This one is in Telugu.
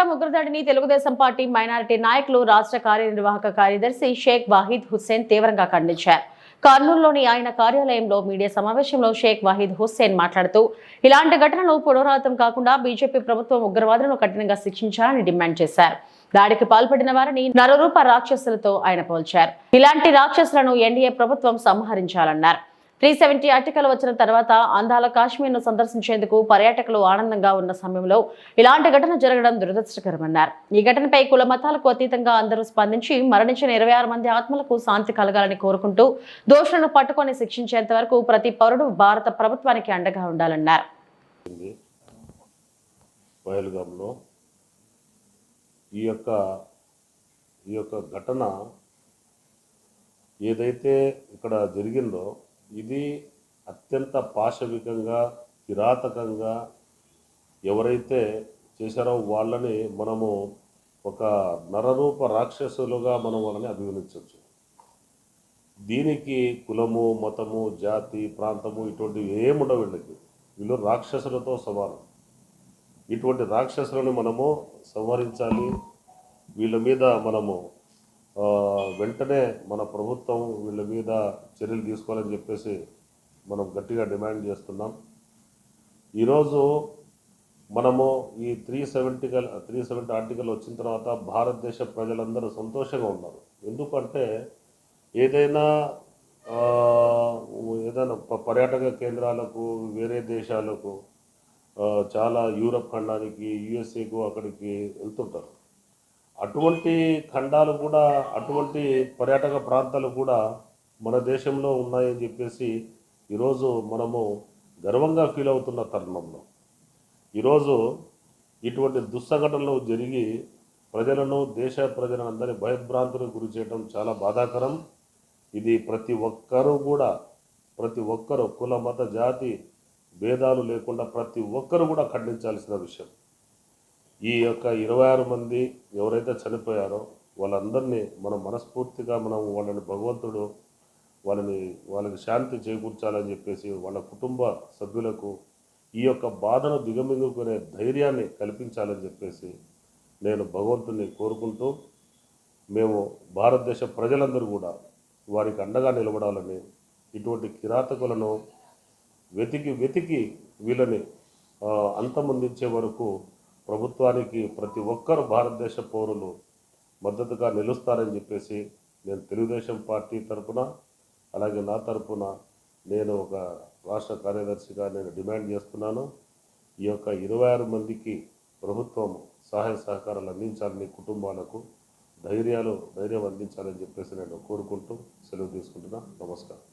పుల్వామా ఉగ్రదాడిని తెలుగుదేశం పార్టీ మైనారిటీ నాయకులు రాష్ట్ర కార్యనిర్వాహక కార్యదర్శి షేక్ వాహిద్ హుస్సేన్ తీవ్రంగా ఖండించారు. కర్నూలులోని ఆయన కార్యాలయంలో మీడియా సమావేశంలో షేక్ వాహిద్ హుస్సేన్ మాట్లాడుతూ ఇలాంటి ఘటనలు పునరావృతం కాకుండా బీజేపీ ప్రభుత్వం ఉగ్రవాదులను కఠినంగా శిక్షించాలని డిమాండ్ చేశారు. దాడికి పాల్పడిన వారిని నరరూప రాక్షసులతో ఆయన పోల్చారు. ఇలాంటి రాక్షసులను ఎన్డీఏ ప్రభుత్వం సంహరించాలన్నారు. 370 ఆర్టికల్ వచ్చిన తర్వాత అందాల కాశ్మీర్ను సందర్శించేందుకు పర్యాటకులు ఆనందంగా ఉన్న సమయంలో ఇలాంటి ఘటన జరగడం దురదృష్టకరమన్నారు. ఈ ఘటనపై కుల మతాలకు అతీతంగా అందరూ స్పందించి మరణించిన 26 మంది ఆత్మలకు శాంతి కలగాలని కోరుకుంటూ దోషులను పట్టుకొని శిక్షించేంత వరకు ప్రతి పౌరుడు భారత ప్రభుత్వానికి అండగా ఉండాలన్నారు. ఈ యొక్క ఘటన ఏదైతే ఇక్కడ జరిగిందో ఇది అత్యంత పాశవికంగా కిరాతకంగా ఎవరైతే చేశారో వాళ్ళని మనము ఒక నరరూప రాక్షసులుగా మనం వాళ్ళని అభివర్ణించవచ్చు. దీనికి కులము, మతము, జాతి, ప్రాంతము ఇటువంటివి ఏముండవు. వీళ్ళు రాక్షసులతో సమానం. ఇటువంటి రాక్షసులను మనము సంహరించాలి. వీళ్ళ మీద మనము వెంటనే మన ప్రభుత్వం వీళ్ళ మీద చర్యలు తీసుకోవాలని చెప్పేసి మనం గట్టిగా డిమాండ్ చేస్తున్నాం. ఈరోజు మనము ఈ 370 ఆర్టికల్ వచ్చిన తర్వాత భారతదేశ ప్రజలందరూ సంతోషంగా ఉన్నారు. ఎందుకంటే ఏదైనా పర్యాటక కేంద్రాలకు, వేరే దేశాలకు, చాలా యూరప్ ఖండానికి, యుఎస్ఏకు అక్కడికి వెళ్తుంటారు. అటువంటి ఖండాలు కూడా, అటువంటి పర్యాటక ప్రాంతాలు కూడా మన దేశంలో ఉన్నాయని చెప్పేసి ఈరోజు మనము గర్వంగా ఫీల్ అవుతున్న తరుణంలో ఈరోజు ఇటువంటి దుస్సంఘటనలు జరిగి ప్రజలను, దేశ ప్రజలను అందరినీ భయభ్రాంతులకు గురి చేయడం చాలా బాధాకరం. ఇది ప్రతి ఒక్కరూ కుల, మత, జాతి భేదాలు లేకుండా ప్రతి ఒక్కరు కూడా ఖండించాల్సిన విషయం. ఈ యొక్క 26 మంది ఎవరైతే చనిపోయారో వాళ్ళందరినీ మనం మనస్ఫూర్తిగా వాళ్ళని భగవంతుడు వాళ్ళకి శాంతి చేకూర్చాలని చెప్పేసి వాళ్ళ కుటుంబ సభ్యులకు ఈ యొక్క బాధను దిగమింగుకునే ధైర్యాన్ని కల్పించాలని చెప్పేసి నేను భగవంతుని కోరుకుంటూ, మేము భారతదేశ ప్రజలందరూ కూడా వారికి అండగా నిలబడాలని, ఇటువంటి కిరాతకులను వెతికి వీళ్ళని అంతమొందించే వరకు ప్రభుత్వానికి ప్రతి ఒక్కరు భారతదేశ పౌరులు మద్దతుగా నిలుస్తారని చెప్పేసి నేను తెలుగుదేశం పార్టీ తరఫున, అలాగే నా తరఫున నేను ఒక రాష్ట్ర కార్యదర్శిగా నేను డిమాండ్ చేస్తున్నాను. ఈ యొక్క 26 మందికి ప్రభుత్వం సహాయ సహకారాలు అందించాలని, కుటుంబాలకు ధైర్యం అందించాలని చెప్పేసి నేను కోరుకుంటూ సెలవు తీసుకుంటున్నా. నమస్కారం.